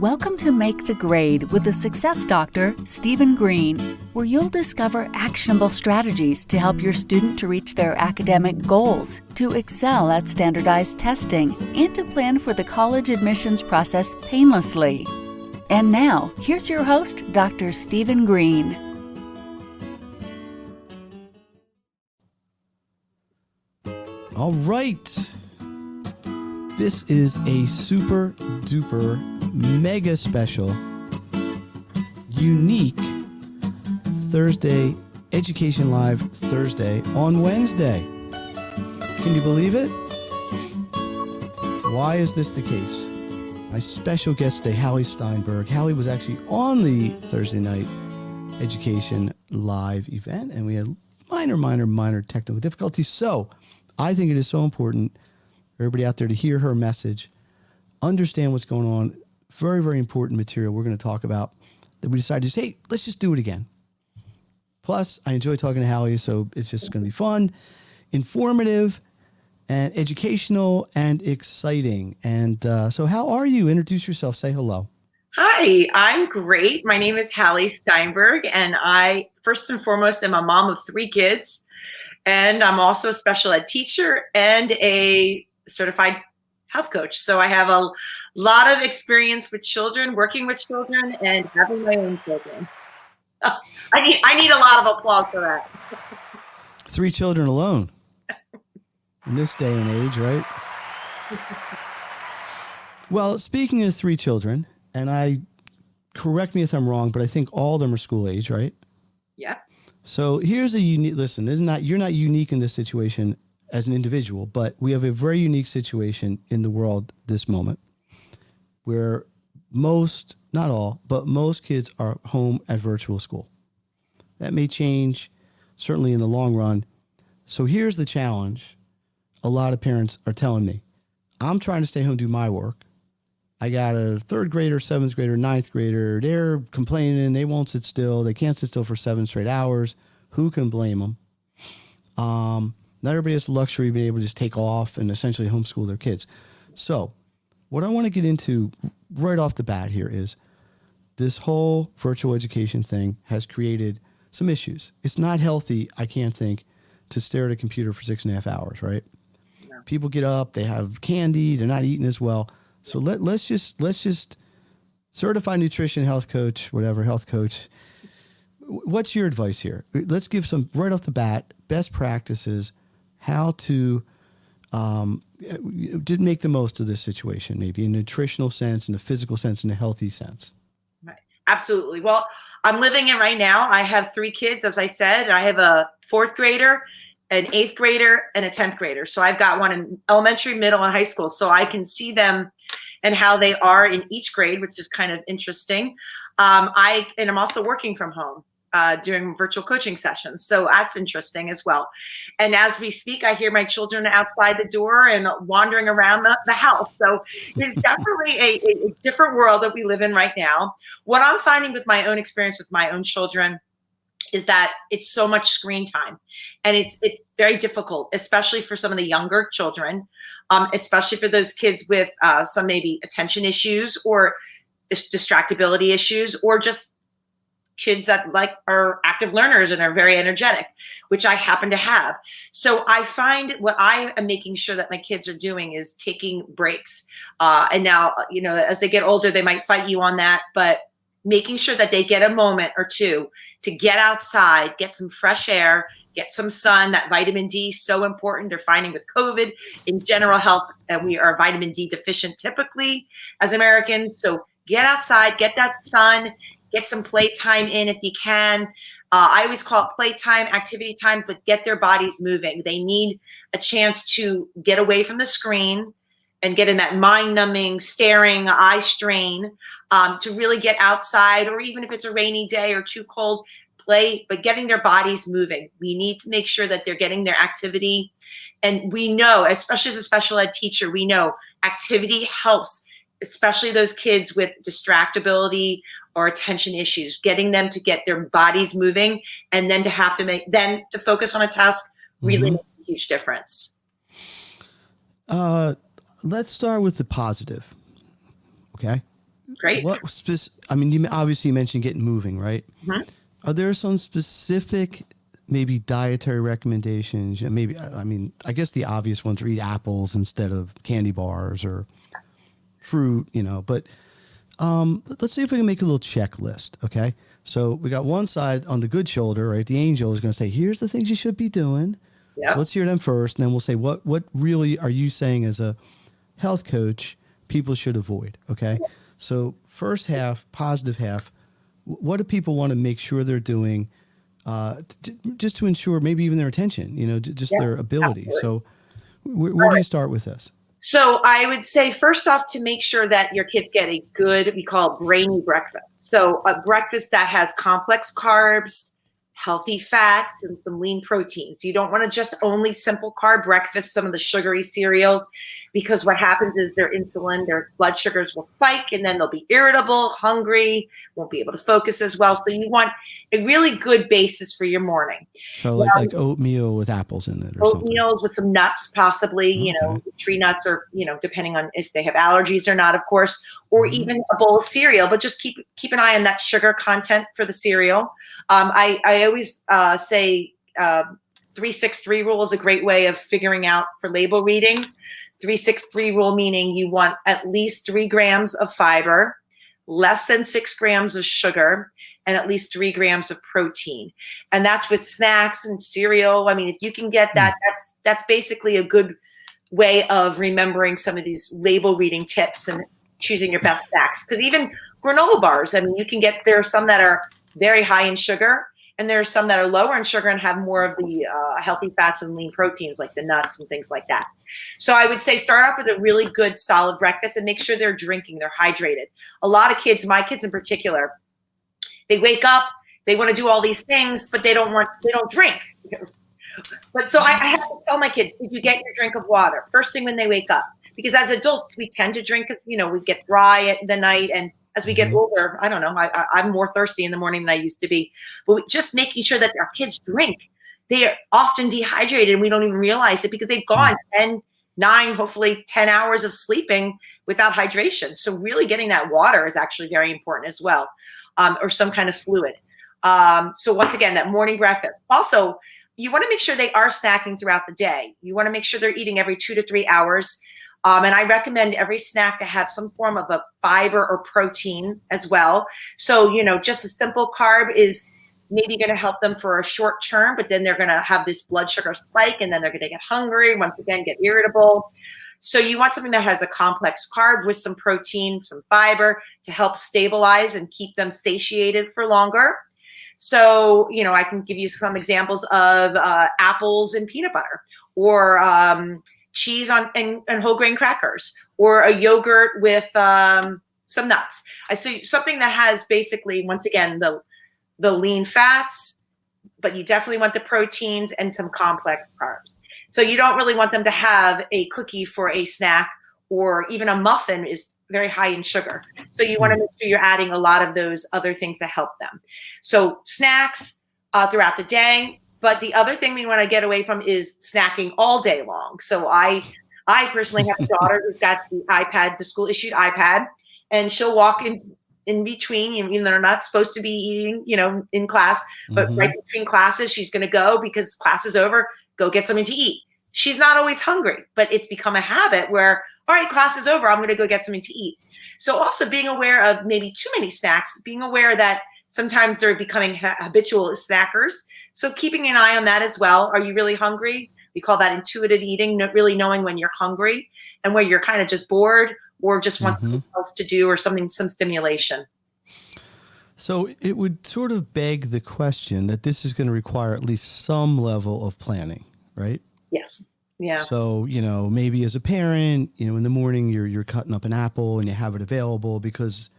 Welcome to Make the Grade with the Success Doctor, Stephen Green, where you'll discover actionable strategies to help your student to reach their academic goals, to excel at standardized testing, and to plan for the college admissions process painlessly. And now, here's your host, Dr. Stephen Green. All right. This is a super duper mega special, unique Thursday, Education Live Thursday on Wednesday. Can you believe it? Why is this the case? My special guest today, Hallie Steinberg. Hallie was actually on the Thursday night Education Live event, and we had minor technical difficulties. So I think it is so important for everybody out there to hear her message, understand what's going on. Very, very important material we're going to talk about that we decided to say, hey, let's just do it again. Plus, I enjoy talking to Hallie, so it's just going to be fun, informative, and educational, and exciting. And so how are you? Introduce yourself. Say hello. Hi, I'm great. My name is Hallie Steinberg, and I, first and foremost, am a mom of 3 kids. And I'm also a special ed teacher and a certified health coach. So I have a lot of experience with children, working with children, and having my own children. I need a lot of applause for that. 3 children alone in this day and age, right? Well, speaking of 3 children, and correct me if I'm wrong, but I think all of them are school age, right? Yeah. So here's a unique, listen, you're not unique in this situation as an individual, but we have a very unique situation in the world this moment where most, not all, but most kids are home at virtual school. That may change certainly in the long run. So here's the challenge. A lot of parents are telling me, I'm trying to stay home, do my work. I got a 3rd grader, 7th grader, 9th grader. They're complaining. They won't sit still. They can't sit still for 7 straight hours. Who can blame them? Not everybody has the luxury of being able to just take off and essentially homeschool their kids. So what I want to get into right off the bat here is this whole virtual education thing has created some issues. It's not healthy, I can't think, to stare at a computer for 6.5 hours, right? No. People get up, they have candy, they're not eating as well. So let's just certified nutrition health coach, whatever, health coach. What's your advice here? Let's give some right off the bat, best practices, how to make the most of this situation, maybe in a nutritional sense, in a physical sense, in a healthy sense. Right. Absolutely. Well, I'm living it right now. I have 3 kids, as I said. I have a 4th grader, an 8th grader, and a 10th grader. So I've got one in elementary, middle, and high school. So I can see them and how they are in each grade, which is kind of interesting. I'm also working from home, doing virtual coaching sessions. So that's interesting as well. And as we speak, I hear my children outside the door and wandering around the house. So it's definitely a different world that we live in right now. What I'm finding with my own experience with my own children is that it's so much screen time, and it's very difficult, especially for some of the younger children, especially for those kids with some maybe attention issues or distractibility issues, or just kids that are active learners and are very energetic, which I happen to have. So I find what I am making sure that my kids are doing is taking breaks. And now, as they get older, they might fight you on that, but making sure that they get a moment or two to get outside, get some fresh air, get some sun. That vitamin D is so important. They're finding with COVID in general health, and we are vitamin D deficient typically as Americans. So get outside, get that sun, get some playtime in if you can. I always call it playtime, activity time, but get their bodies moving. They need a chance to get away from the screen and get in that mind-numbing, staring, eye strain, to really get outside, or even if it's a rainy day or too cold, play, but getting their bodies moving. We need to make sure that they're getting their activity. And we know, especially as a special ed teacher, we know activity helps, especially those kids with distractibility or attention issues, getting them to get their bodies moving, and then to focus on a task really makes a huge difference. Let's start with the positive. Okay. Great. I mean, you obviously mentioned getting moving, right? Mhm. Are there some specific, maybe dietary recommendations? Maybe, I mean, I guess the obvious ones are eat apples instead of candy bars or fruit, but let's see if we can make a little checklist. Okay. So we got one side on the good shoulder, right? The angel is going to say, here's the things you should be doing. So Yep. let's hear them first. And then we'll say, what really are you saying as a health coach people should avoid? Okay. So first half, positive half, what do people want to make sure they're doing just to ensure maybe even their attention, just Yeah, their ability. absolutely. So where do you start with this? So I would say first off to make sure that your kids get a good, we call it brainy breakfast. So a breakfast that has complex carbs, healthy fats, and some lean proteins. You don't want to just only simple carb breakfast, some of the sugary cereals, because what happens is their insulin, their blood sugars will spike, and then they'll be irritable, hungry, won't be able to focus as well. So you want a really good basis for your morning. So like oatmeal with apples in it or something. Oatmeals with some nuts, possibly, Okay. tree nuts, or, depending on if they have allergies or not, of course, or even a bowl of cereal, but just keep an eye on that sugar content for the cereal. I always say 3-6-3 rule is a great way of figuring out for label reading. 3-6-3 rule, meaning you want at least 3 grams of fiber, less than 6 grams of sugar, and at least 3 grams of protein. And that's with snacks and cereal. I mean, if you can get that, that's basically a good way of remembering some of these label reading tips and choosing your best snacks. Because even granola bars, I mean, there are some that are very high in sugar, and there are some that are lower in sugar and have more of the healthy fats and lean proteins, like the nuts and things like that. So I would say start off with a really good, solid breakfast and make sure they're drinking, they're hydrated. A lot of kids, my kids in particular, they wake up, they want to do all these things, but they don't drink. But so I have to tell my kids, did you get your drink of water first thing when they wake up? Because as adults, we tend to drink because, we get dry at the night. And as we get older, I don't know, I'm more thirsty in the morning than I used to be. But just making sure that our kids drink. They are often dehydrated and we don't even realize it because they've gone 9, hopefully 10 hours of sleeping without hydration. So really getting that water is actually very important as well, or some kind of fluid. So once again, that morning breakfast. Also, you want to make sure they are snacking throughout the day. You want to make sure they're eating every 2 to 3 hours. And I recommend every snack to have some form of a fiber or protein as well. So, just a simple carb is maybe going to help them for a short term, but then they're going to have this blood sugar spike and then they're going to get hungry, once again, get irritable. So you want something that has a complex carb with some protein, some fiber to help stabilize and keep them satiated for longer. So, I can give you some examples of apples and peanut butter, or cheese and whole grain crackers, or a yogurt with some nuts. I see something that has basically, once again, the lean fats, but you definitely want the proteins and some complex carbs. So you don't really want them to have a cookie for a snack, or even a muffin is very high in sugar. So you want to make sure you're adding a lot of those other things to help them. So snacks throughout the day. But the other thing we want to get away from is snacking all day long. So I personally have a daughter who's got the iPad, the school issued iPad, and she'll walk in between, even though they're not supposed to be eating, in class, but right between classes, she's going to go, because class is over, go get something to eat. She's not always hungry, but it's become a habit where, all right, class is over, I'm going to go get something to eat. So also being aware of maybe too many snacks, being aware that sometimes they're becoming habitual snackers. So keeping an eye on that as well. Are you really hungry? We call that intuitive eating, really knowing when you're hungry and when you're kind of just bored or just want something else to do, or some stimulation. So it would sort of beg the question that this is going to require at least some level of planning, right? Yes. Yeah. So, maybe as a parent, in the morning you're cutting up an apple and you have it available, because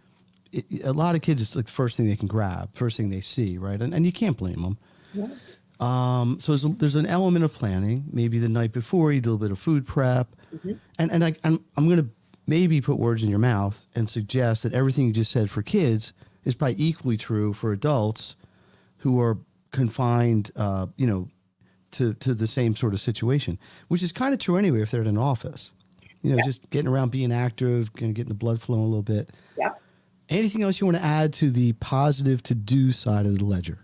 a lot of kids, it's like the first thing they can grab, first thing they see, right? And you can't blame them. Yeah. So there's an element of planning. Maybe the night before you do a little bit of food prep. And I'm going to maybe put words in your mouth and suggest that everything you just said for kids is probably equally true for adults who are confined, to the same sort of situation, which is kind of true anyway if they're in an office. Just getting around, being active, kind of getting the blood flowing a little bit. Yep. Anything else you want to add to the positive to-do side of the ledger?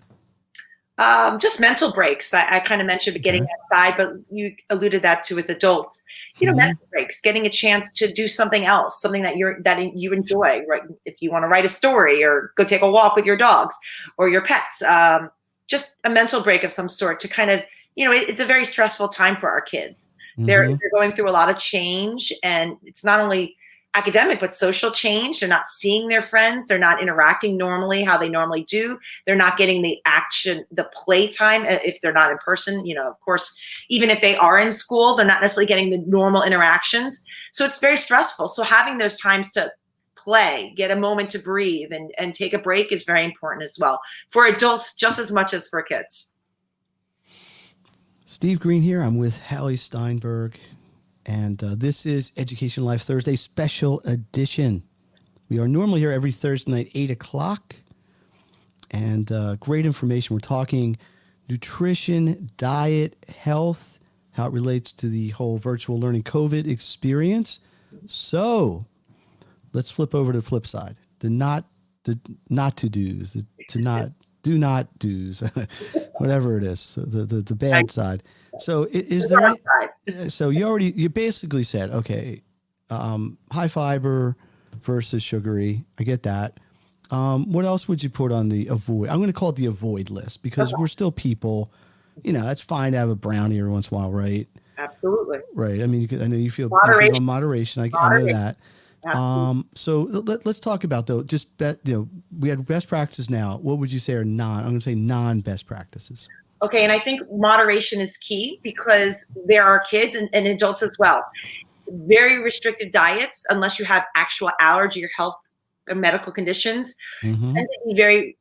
Just mental breaks. I kind of mentioned getting outside, but you alluded that to with adults. Mental breaks, getting a chance to do something else, something that you enjoy. Right? If you want to write a story or go take a walk with your dogs or your pets, just a mental break of some sort to kind of, it's a very stressful time for our kids. They're going through a lot of change, and it's not only academic, but social change. They're not seeing their friends. They're not interacting normally how they normally do. They're not getting the action, the play time if they're not in person. Of course, even if they are in school, they're not necessarily getting the normal interactions. So it's very stressful. So having those times to play, get a moment to breathe and take a break is very important as well for adults, just as much as for kids. Steve Green here. I'm with Hallie Steinberg. And this is Education Live Thursday special edition. We are normally here every Thursday night, 8 o'clock. And great information. We're talking nutrition, diet, health, how it relates to the whole virtual learning COVID experience. So let's flip over to the flip side. The not to do's, do not do's, whatever it is, the bad side. So is there? So you basically said, okay, high fiber versus sugary. I get that. What else would you put on the avoid? I'm going to call it the avoid list because we're still people. It's fine to have a brownie every once in a while, right? Absolutely. Right. I mean, I know you feel moderation. On moderation. I know that. Absolutely. So let's talk about though. Just we had best practices now. What would you say are I'm going to say non-best practices. Okay, and I think moderation is key because there are kids and adults as well. Very restrictive diets, unless you have actual allergy or health or medical conditions, tend to be very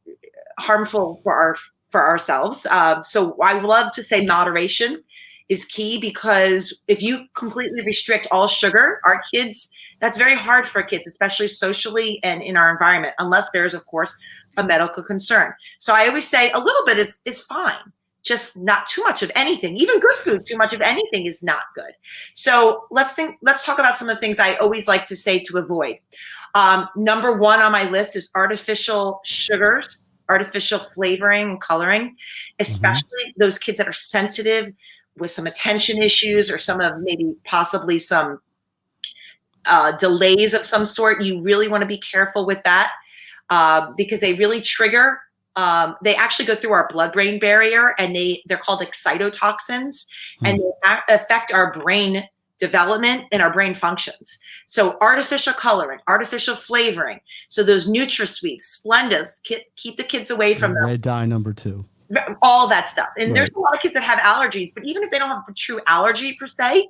harmful for ourselves. So I love to say moderation is key because if you completely restrict all sugar, our kids, that's very hard for kids, especially socially and in our environment, unless there's, of course, a medical concern. So I always say a little bit is fine. Just not too much of anything. Even good food, too much of anything is not good. So let's talk about some of the things I always like to say to avoid. Number one on my list is artificial sugars, artificial flavoring and coloring, especially those kids that are sensitive with some attention issues or some of maybe possibly some delays of some sort. You really want to be careful with that because they really trigger. They actually go through our blood-brain barrier, and they're called excitotoxins, and they affect our brain development and our brain functions. So artificial coloring, artificial flavoring. So those NutraSweets, Splendas, keep the kids away from them. Red dye number 2. All that stuff. And there's a lot of kids that have allergies, but even if they don't have a true allergy per se,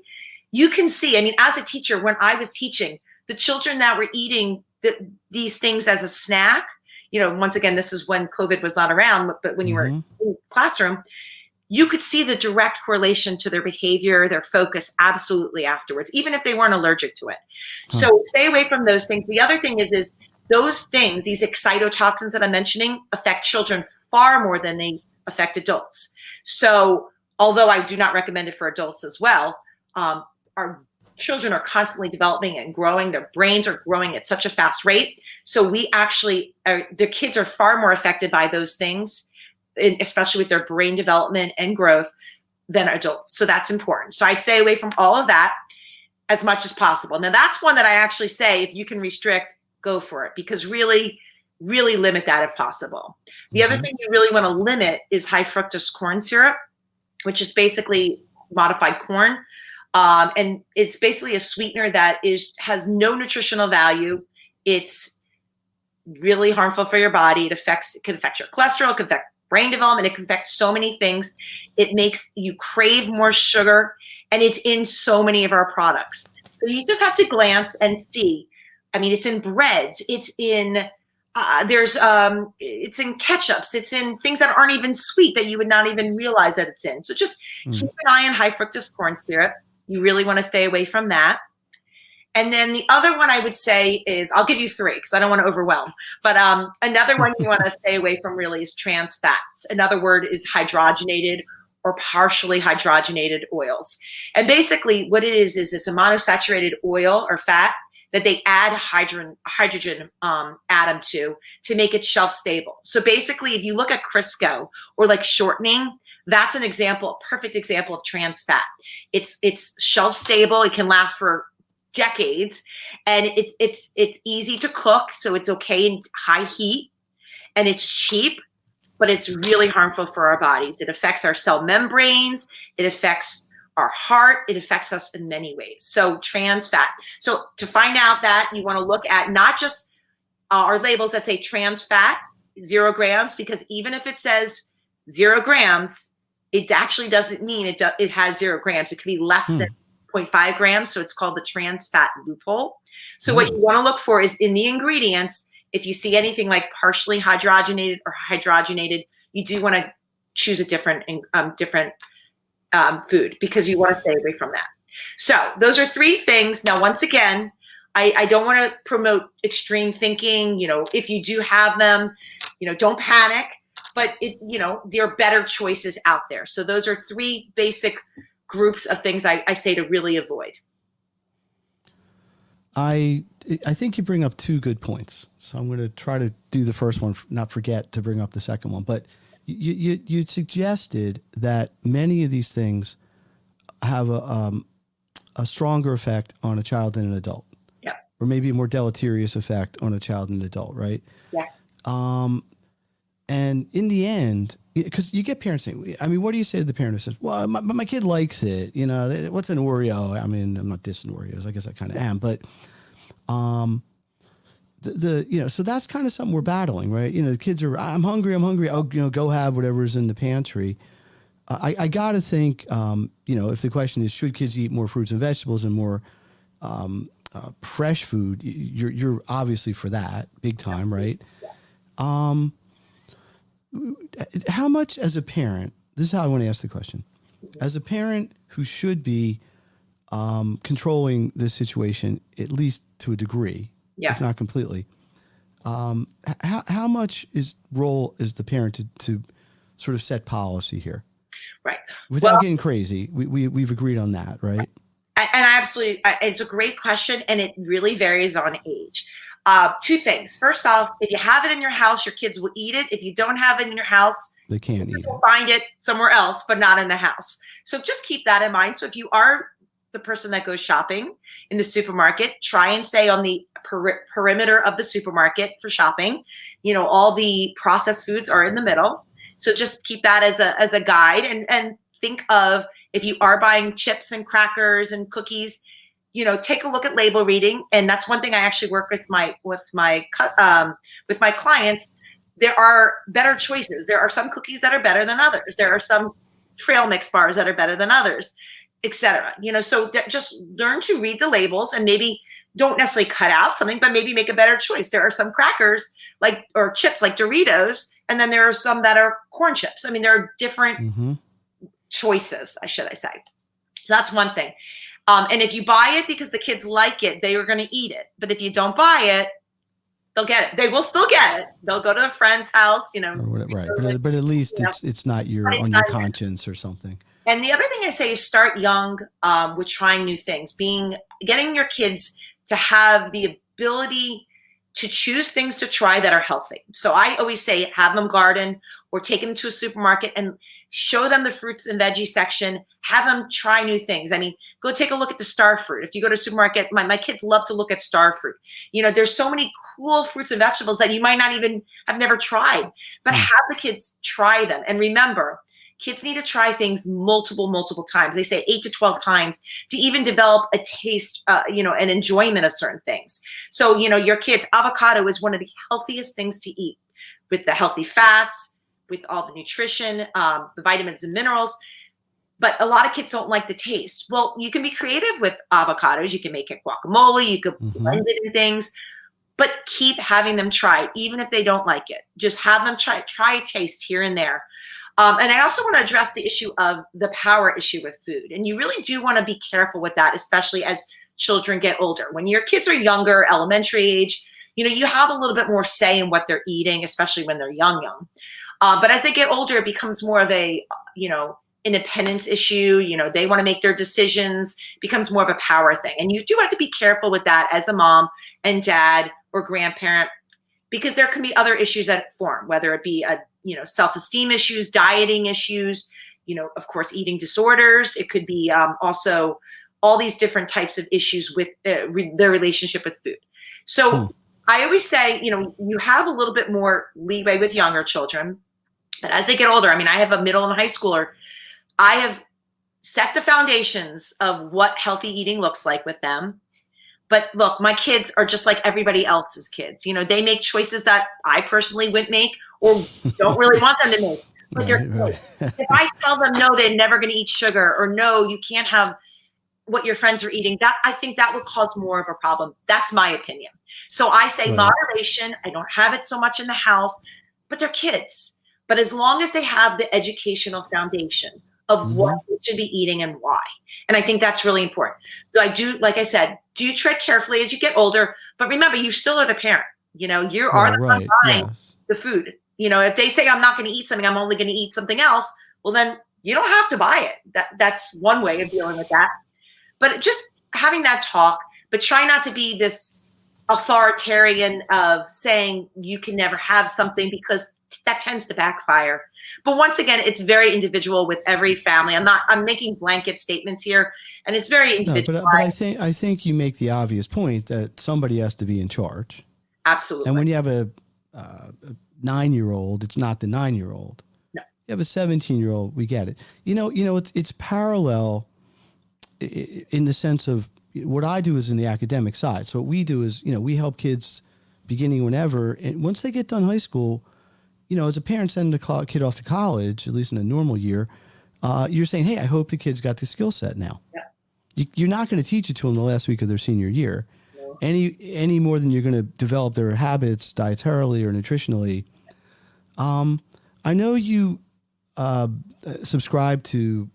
you can see, I mean, as a teacher, when I was teaching, the children that were eating these things as a snack, once again, this is when COVID was not around, but when you were in the classroom, you could see the direct correlation to their behavior, their focus absolutely afterwards, even if they weren't allergic to it. So stay away from those things. The other thing is those things, these excitotoxins that I'm mentioning, affect children far more than they affect adults. So although I do not recommend it for adults as well, our children are constantly developing and growing. Their brains are growing at such a fast rate. So the kids are far more affected by those things, especially with their brain development and growth, than adults. So that's important. So I'd stay away from all of that as much as possible. Now that's one that I actually say, if you can restrict, go for it, because really, really limit that if possible. The other thing you really want to limit is high fructose corn syrup, which is basically modified corn. And it's basically a sweetener that has no nutritional value. It's really harmful for your body. It can affect your cholesterol, it can affect brain development, it can affect so many things. It makes you crave more sugar, and it's in so many of our products. So you just have to glance and see. I mean, it's in breads, it's in it's in ketchups, it's in things that aren't even sweet that you would not even realize that it's in. So just keep an eye on high fructose corn syrup. You really want to stay away from that. And then the other one I would say is, I'll give you 3 because I don't want to overwhelm, but another one you want to stay away from really is trans fats. Another word is hydrogenated or partially hydrogenated oils. And basically what it is it's a monosaturated oil or fat that they add hydrogen atom to make it shelf stable. So basically, if you look at Crisco or like shortening, that's an example, a perfect example of trans fat. It's shelf stable. It can last for decades, and it's easy to cook, so it's okay in high heat, and it's cheap, but it's really harmful for our bodies. It affects our cell membranes. It affects our heart. It affects us in many ways. So trans fat. So to find out that, you want to look at not just our labels that say trans fat, 0 grams, because even if it says 0 grams, it actually doesn't mean it has 0 grams. It could be less than 0.5 grams. So it's called the trans fat loophole. So what you want to look for is in the ingredients, if you see anything like partially hydrogenated or hydrogenated, you do want to choose a different food, because you want to stay away from that. So those are 3 things. Now, once again, I don't want to promote extreme thinking. If you do have them, don't panic, but there are better choices out there. So those are 3 basic groups of things I say to really avoid. I think you bring up 2 good points. So I'm going to try to do the first one, not forget to bring up the second one. But you suggested that many of these things have a stronger effect on a child than an adult. Yeah. Or maybe a more deleterious effect on a child than an adult, right? Yeah. And in the end, because you get parents saying, I mean, what do you say to the parent who says, well, my kid likes it, what's an Oreo? I mean, I'm not dissing Oreos. I guess I kind of am, but, so that's kind of something we're battling, right? The kids are, I'm hungry. Oh, go have whatever's in the pantry. I got to think, if the question is, should kids eat more fruits and vegetables and more, fresh food, you're obviously for that big time, right? How much as a parent, this is how I want to ask the question, as a parent who should be controlling this situation, at least to a degree, if not completely, how much role is the parent to sort of set policy here? Right. Without getting crazy. We've agreed on that, right? And absolutely, it's a great question, and it really varies on age. 2 things. First off, if you have it in your house, your kids will eat it. If you don't have it in your house, they can't eat it. Find it somewhere else, but not in the house. So just keep that in mind. So if you are the person that goes shopping in the supermarket, try and stay on the perimeter of the supermarket for shopping. All the processed foods are in the middle. So just keep that as a guide, and think of, if you are buying chips and crackers and cookies, take a look at label reading. And that's one thing I actually work with my clients. There are better choices. There are some cookies that are better than others. There are some trail mix bars that are better than others, etc. So just learn to read the labels, and maybe don't necessarily cut out something, but maybe make a better choice. There are some crackers or chips like Doritos, and then there are some that are corn chips. I mean, there are different choices, should I say. So that's one thing. And if you buy it because the kids like it, they are going to eat it. But if you don't buy it, they'll get it. They will still get it. They'll go to a friend's house, Right. But at least it's not on your conscience or something. And the other thing I say is start young with trying new things, getting your kids to have the ability to choose things to try that are healthy. So I always say, have them garden or take them to a supermarket and show them the fruits and veggie section, have them try new things. I mean, go take a look at the star fruit. If you go to a supermarket, my kids love to look at star fruit. There's so many cool fruits and vegetables that you might not even have never tried, but have the kids try them. And remember, kids need to try things multiple times. They say 8 to 12 times to even develop a taste, an enjoyment of certain things. So, your kids, avocado is one of the healthiest things to eat, with the healthy fats, with all the nutrition, the vitamins and minerals. But a lot of kids don't like the taste. Well, you can be creative with avocados. You can make it guacamole. You could blend it in things. But keep having them try, even if they don't like it. Just have them try a taste here and there. And I also want to address the issue of the power issue with food. And you really do want to be careful with that, especially as children get older. When your kids are younger, elementary age, you have a little bit more say in what they're eating, especially when they're young. But as they get older, it becomes more of a, independence issue. You know, they want to make their decisions, becomes more of a power thing. And you do have to be careful with that as a mom and dad or grandparent, because there can be other issues that form, whether it be self-esteem issues, dieting issues, of course, eating disorders. It could be also all these different types of issues with their relationship with food. So I always say, you have a little bit more leeway with younger children, but as they get older, I mean, I have a middle and high schooler. I have set the foundations of what healthy eating looks like with them. But look, my kids are just like everybody else's kids. They make choices that I personally wouldn't make or don't really want them to make. But right. If I tell them, no, they're never going to eat sugar, or no, you can't have what your friends are eating, that I think that would cause more of a problem. That's my opinion. So I say moderation. I don't have it so much in the house, but they're kids. But as long as they have the educational foundation of what they should be eating and why. And I think that's really important. So I do, like I said, do you tread carefully as you get older, but remember, you still are the parent. You are the one buying the food. If they say, I'm not going to eat something, I'm only going to eat something else, well, then you don't have to buy it. That's one way of dealing with that. But just having that talk, but try not to be this authoritarian of saying you can never have something, because that tends to backfire. But once again, it's very individual with every family. I'm making blanket statements here, and it's very individual. But I think you make the obvious point that somebody has to be in charge. Absolutely. And when you have a 9-year-old, it's not the 9-year-old. No. You have a 17-year-old, we get it. It's parallel in the sense of what I do is in the academic side. So what we do is, we help kids beginning whenever, and once they get done high school, as a parent sending a kid off to college, at least in a normal year, you're saying, hey, I hope the kid's got the skill set now. Yeah. You're not going to teach it to them the last week of their senior year, any more than you're going to develop their habits dietarily or nutritionally. I know you subscribe to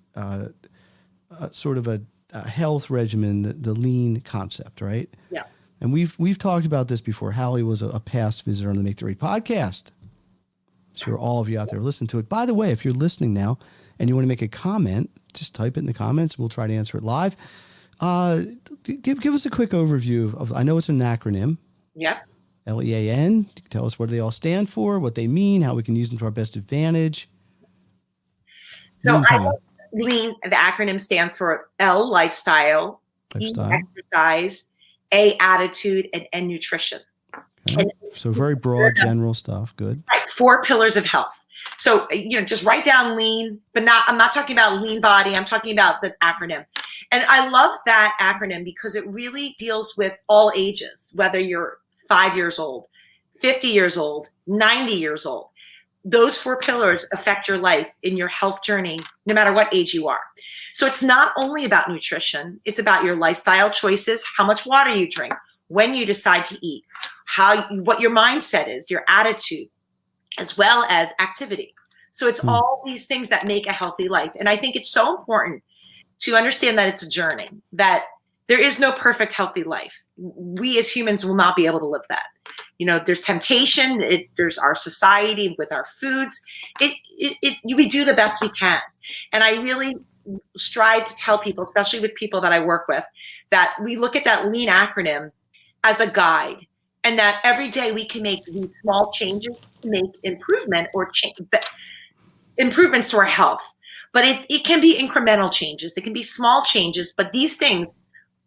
sort of a health regimen, the lean concept, right? Yeah. And we've talked about this before. Hallie was a past visitor on the Make the Right podcast. I'm sure all of you out there listen to it. By the way, if you're listening now and you want to make a comment, just type it in the comments. We'll try to answer it live. Give us a quick overview of, I know it's an acronym. Yeah. LEAN. Tell us what they all stand for, what they mean, how we can use them to our best advantage. So LEAN, the acronym stands for L, lifestyle, E, exercise, A, attitude, and N, nutrition. Okay. So very broad, general stuff. Good. Right. 4 pillars of health. So, just write down lean, but I'm not talking about lean body. I'm talking about the acronym. And I love that acronym because it really deals with all ages, whether you're 5 years old, 50 years old, 90 years old. Those 4 pillars affect your life in your health journey, no matter what age you are. So it's not only about nutrition. It's about your lifestyle choices, how much water you drink, when you decide to eat, what your mindset is, your attitude, as well as activity. So it's all these things that make a healthy life. And I think it's so important to understand that it's a journey, that there is no perfect healthy life. We as humans will not be able to live that. There's temptation. There's our society with our foods. We do the best we can. And I really strive to tell people, especially with people that I work with, that we look at that LEAN acronym as a guide, and that every day we can make these small changes to make improvement or improvements to our health. But it can be incremental changes. It can be small changes, but these things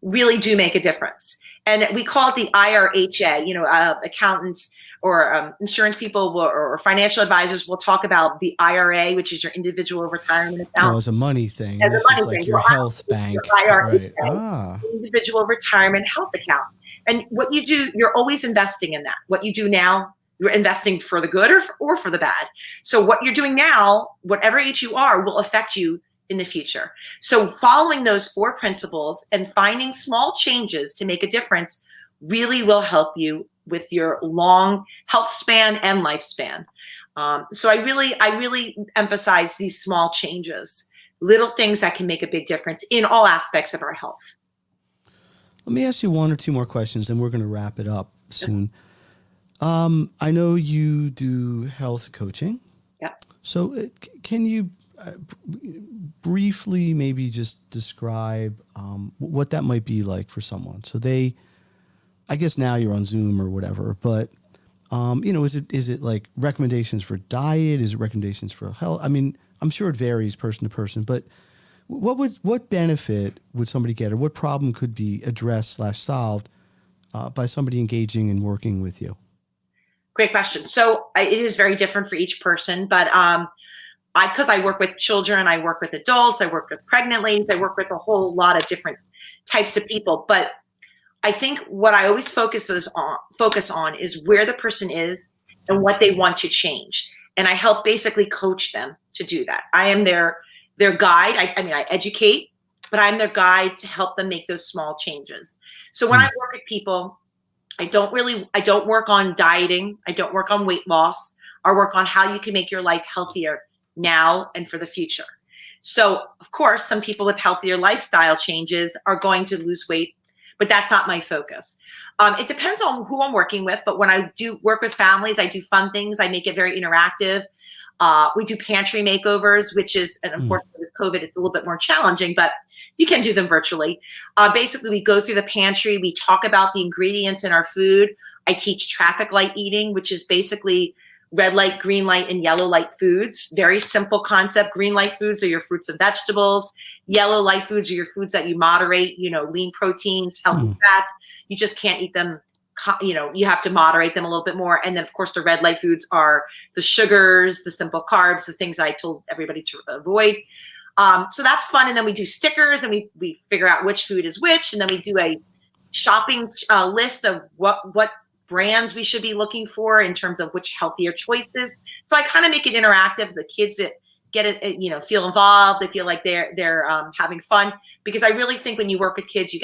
really do make a difference. And we call it the IRHA. Accountants or insurance people or financial advisors will talk about the IRA, which is your individual retirement account. As a money thing. This is like your health bank. Your IRA, individual retirement health account. And what you do, you're always investing in that. What you do now, you're investing for the good or for the bad. So what you're doing now, whatever age you are, will affect you in the future. So following those 4 principles and finding small changes to make a difference really will help you with your long health span and lifespan. So I really emphasize these small changes, little things that can make a big difference in all aspects of our health. Let me ask you 1 or 2 more questions, and we're going to wrap it up soon. I know you do health coaching. Yeah. So can you briefly maybe just describe what that might be like for someone. So I guess now you're on Zoom or whatever, but is it like recommendations for diet? Is it recommendations for health? I mean, I'm sure it varies person to person, but what benefit would somebody get, or what problem could be addressed / solved by somebody engaging and working with you? Great question. So it is very different for each person, but because I work with children, I work with adults, I work with pregnant ladies, I work with a whole lot of different types of people. But I think what I always focus on is where the person is and what they want to change. And I help basically coach them to do that. I am their guide. I educate, but I'm their guide to help them make those small changes. So when I work with people, I don't work on dieting. I don't work on weight loss. I work on how you can make your life healthier now and for the future. So of course, some people with healthier lifestyle changes are going to lose weight, but that's not my focus. It depends on who I'm working with, but when I do work with families, I do fun things. I make it very interactive. We do pantry makeovers, which is, and unfortunately with COVID, it's a little bit more challenging, but you can do them virtually. Basically, we go through the pantry. We talk about the ingredients in our food. I teach traffic light eating, which is basically red light, green light, and yellow light foods. Very simple concept. Green light foods are your fruits and vegetables. Yellow light foods are your foods that you moderate, lean proteins, healthy fats. You just can't eat them. You have to moderate them a little bit more. And then, of course, the red light foods are the sugars, the simple carbs, the things I told everybody to avoid. So that's fun. And then we do stickers and we figure out which food is which. And then we do a shopping list of what brands we should be looking for in terms of which healthier choices. So I kind of make it interactive. The kids that get it, feel involved. They feel like they're having fun, because I really think when you work with kids, you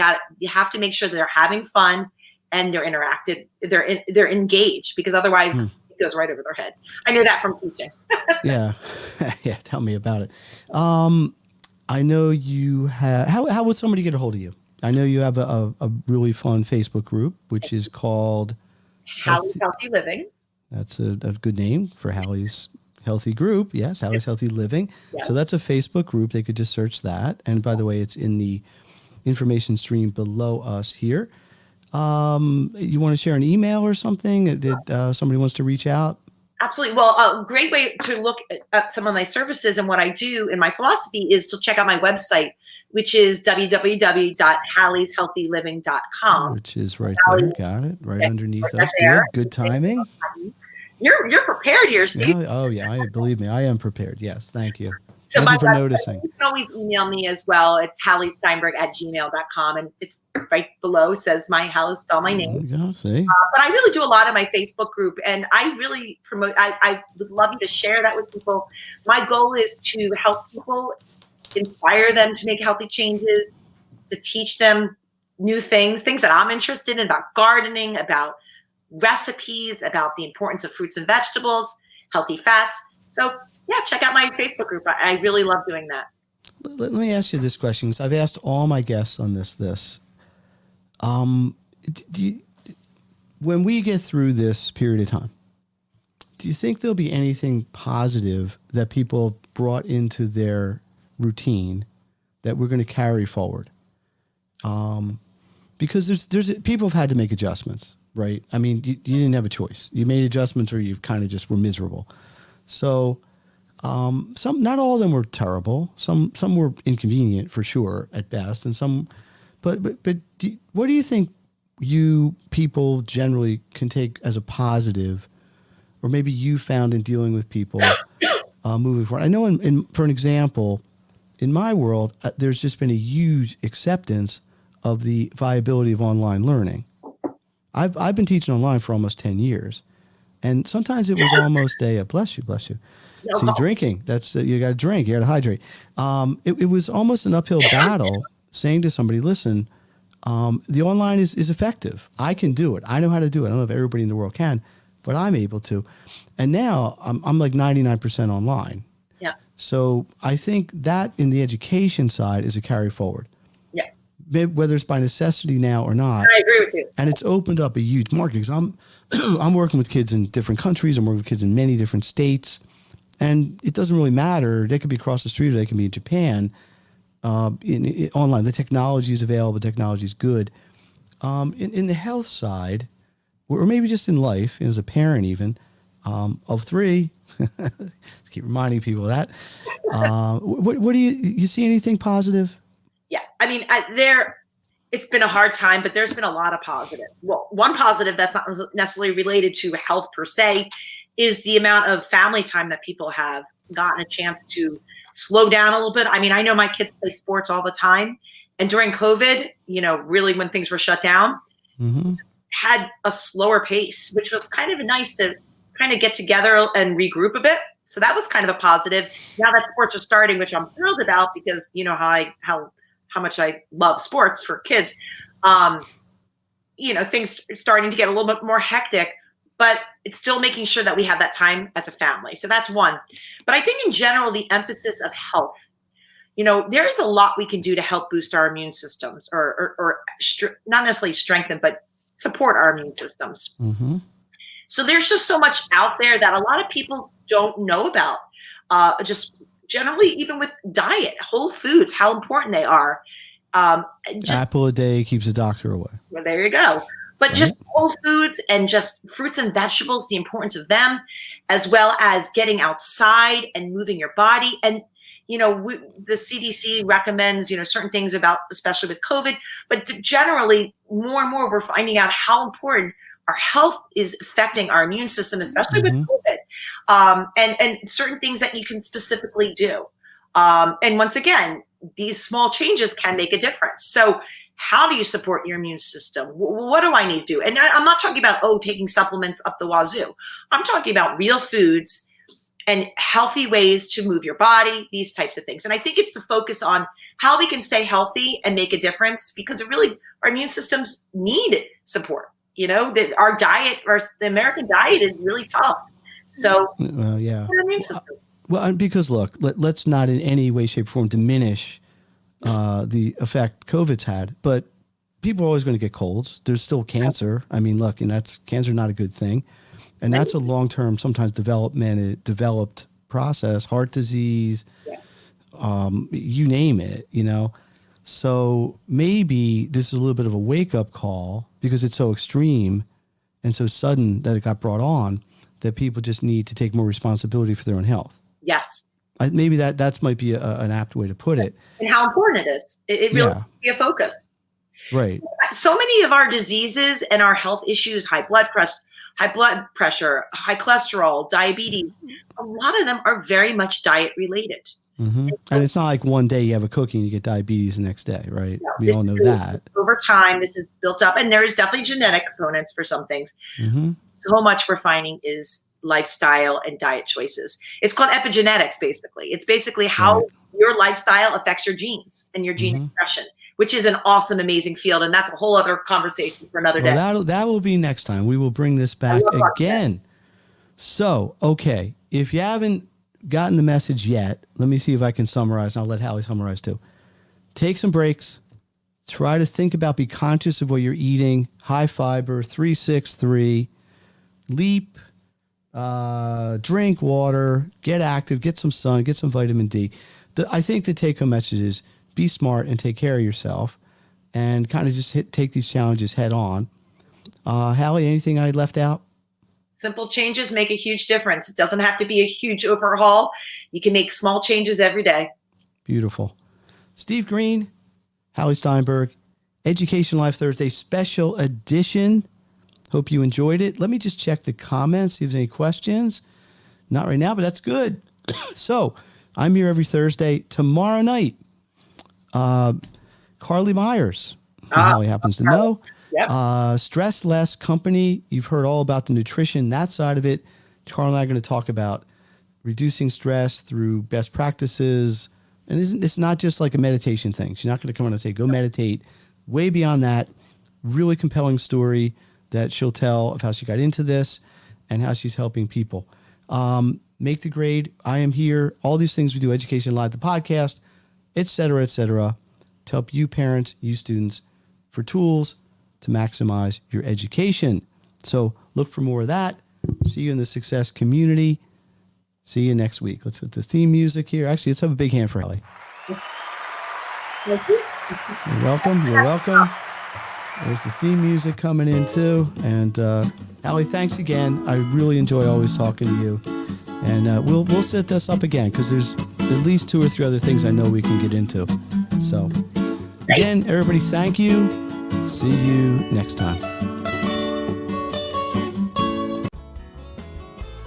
have to make sure that they're having fun and they're interactive. They're engaged, because otherwise it goes right over their head. I know that from teaching. Yeah. Yeah. Tell me about it. I know you have, how would somebody get a hold of you? I know you have a really fun Facebook group, which is called Hallie's Healthy Living. That's a good name for Hallie's Healthy Group. Yes, Hallie's Healthy Living. Yeah. So that's a Facebook group. They could just search that. And by the way, it's in the information stream below us here. You want to share an email or something? Did somebody wants to reach out? Absolutely. Well, a great way to look at some of my services and what I do in my philosophy is to check out my website, which is www.hallieshealthyliving.com. Which is right there. Got it. Right underneath us. Good timing. You're prepared here, Steve. Yeah, oh, yeah. Believe me, I am prepared. Yes. Thank you. So Thank you for noticing. You can always email me as well. It's HallieSteinberg@gmail.com. And it's right below, says how to spell my name. There you go, see? But I really do a lot in my Facebook group, and I really promote, I would love you to share that with people. My goal is to help people, inspire them to make healthy changes, to teach them new things that I'm interested in, about gardening, about recipes, about the importance of fruits and vegetables, healthy fats. So yeah, check out my Facebook group. I really love doing that. Let me ask you this question, because I've asked all my guests on this. When we get through this period of time, do you think there'll be anything positive that people brought into their routine that we're going to carry forward? Because there's people have had to make adjustments, right? I mean, you didn't have a choice. You made adjustments, or you kind of just were miserable. So not all of them were terrible. Some were inconvenient for sure at best, and some. But what do you think you people generally can take as a positive, or maybe you found in dealing with people moving forward? I know for an example, in my world, there's just been a huge acceptance of the viability of online learning. I've been teaching online for almost 10 years, and sometimes it was almost bless you. So you're drinking. That's you got to drink. You got to hydrate. It was almost an uphill battle saying to somebody, listen, the online is effective. I can do it. I know how to do it. I don't know if everybody in the world can, but I'm able to. And now I'm like 99% online. Yeah. So I think that in the education side is a carry forward. Yeah. Maybe whether it's by necessity now or not. I agree with you. And it's opened up a huge market, because I'm working with kids in different countries. I'm working with kids in many different states. And it doesn't really matter. They could be across the street or they can be in Japan. Online, the technology is available. Technology is good. In the health side, or maybe just in life, as a parent even, of three, just keep reminding people of that. What do you see anything positive? Yeah. I mean, it's been a hard time, but there's been a lot of positive. Well, one positive that's not necessarily related to health per se is the amount of family time that people have gotten a chance to slow down a little bit. I mean, I know my kids play sports all the time, and during COVID, really when things were shut down, had a slower pace, which was kind of nice to kind of get together and regroup a bit. So that was kind of a positive. Now that sports are starting, which I'm thrilled about because how much I love sports for kids. Things are starting to get a little bit more hectic, but it's still making sure that we have that time as a family. So that's one. But I think in general, the emphasis of health, there is a lot we can do to help boost our immune systems or not necessarily strengthen, but support our immune systems. Mm-hmm. So there's just so much out there that a lot of people don't know about. Just generally, even with diet, whole foods, how important they are. Apple a day keeps the doctor away. Well, there you go. But just whole foods and just fruits and vegetables, the importance of them, as well as getting outside and moving your body. And, the CDC recommends, certain things about, especially with COVID, but generally more and more we're finding out how important our health is affecting our immune system, especially with COVID, and certain things that you can specifically do. And once again, these small changes can make a difference. So how do you support your immune system? What do I need to do? And I'm not talking about, taking supplements up the wazoo. I'm talking about real foods and healthy ways to move your body, these types of things. And I think it's the focus on how we can stay healthy and make a difference, because our immune systems need support. Our diet, the American diet is really tough. So, yeah. Immune system. Well, because look, let's not in any way, shape, or form diminish the effect COVID's had, but people are always going to get colds. There's still cancer. I mean, look, and that's cancer, not a good thing. And that's a long-term, sometimes developed process, heart disease, you name it, So maybe this is a little bit of a wake-up call because it's so extreme and so sudden that it got brought on that people just need to take more responsibility for their own health. Yes. Maybe that might be an apt way to put it. And how important it is. It really should be a focus. Right. So many of our diseases and our health issues, high blood pressure, high cholesterol, diabetes, a lot of them are very much diet related. Mm-hmm. And it's not like one day you have a cookie and you get diabetes the next day, right? No, we all know that. Over time, this is built up, and there is definitely genetic components for some things. Mm-hmm. So much we're finding is lifestyle and diet choices. It's called epigenetics, basically. It's basically how your lifestyle affects your genes and your gene expression, which is an awesome, amazing field. And that's a whole other conversation for another day. That will be next time. We will bring this back again. So, okay. If you haven't gotten the message yet, let me see if I can summarize. And I'll let Hallie summarize too. Take some breaks. Try to think about, be conscious of what you're eating. High fiber, 3-6-3. Leap. Drink water. Get active. Get some sun. Get some vitamin D. I think the take-home message is be smart and take care of yourself, and kind of just take these challenges head on. Hallie, anything I left out? Simple changes make a huge difference. It doesn't have to be a huge overhaul. You can make small changes every day. Beautiful. Steve Green, Hallie Steinberg, Education Live Thursday special edition. Hope you enjoyed it. Let me just check the comments, see if there's any questions. Not right now, but that's good. So I'm here every Thursday. Tomorrow night, Carly Myers, who Hallie happens to know. Yep. Stress Less Company. You've heard all about the nutrition, that side of it. Carl and I are going to talk about reducing stress through best practices. And it's not just like a meditation thing. She's not going to come on and say, go meditate. Way beyond that, really compelling story that she'll tell of how she got into this and how she's helping people. Make the grade. I am here. All these things we do, Education Live, the podcast, et cetera, to help you parents, you students, for tools to maximize your education. So look for more of that. See you in the success community. See you next week. Let's hit the theme music here. Actually, let's have a big hand for Hallie. Thank you. You're welcome. You're welcome. There's the theme music coming in too. And Hallie, thanks again. I really enjoy always talking to you. And we'll set this up again because there's at least 2 or 3 other things I know we can get into. So again, everybody, thank you. See you next time.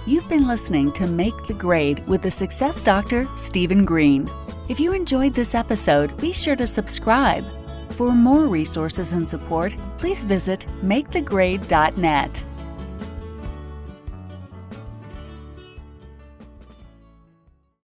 You've been listening to Make the Grade with the Success Doctor, Stephen Green. If you enjoyed this episode, be sure to subscribe. For more resources and support, please visit makethegrade.net.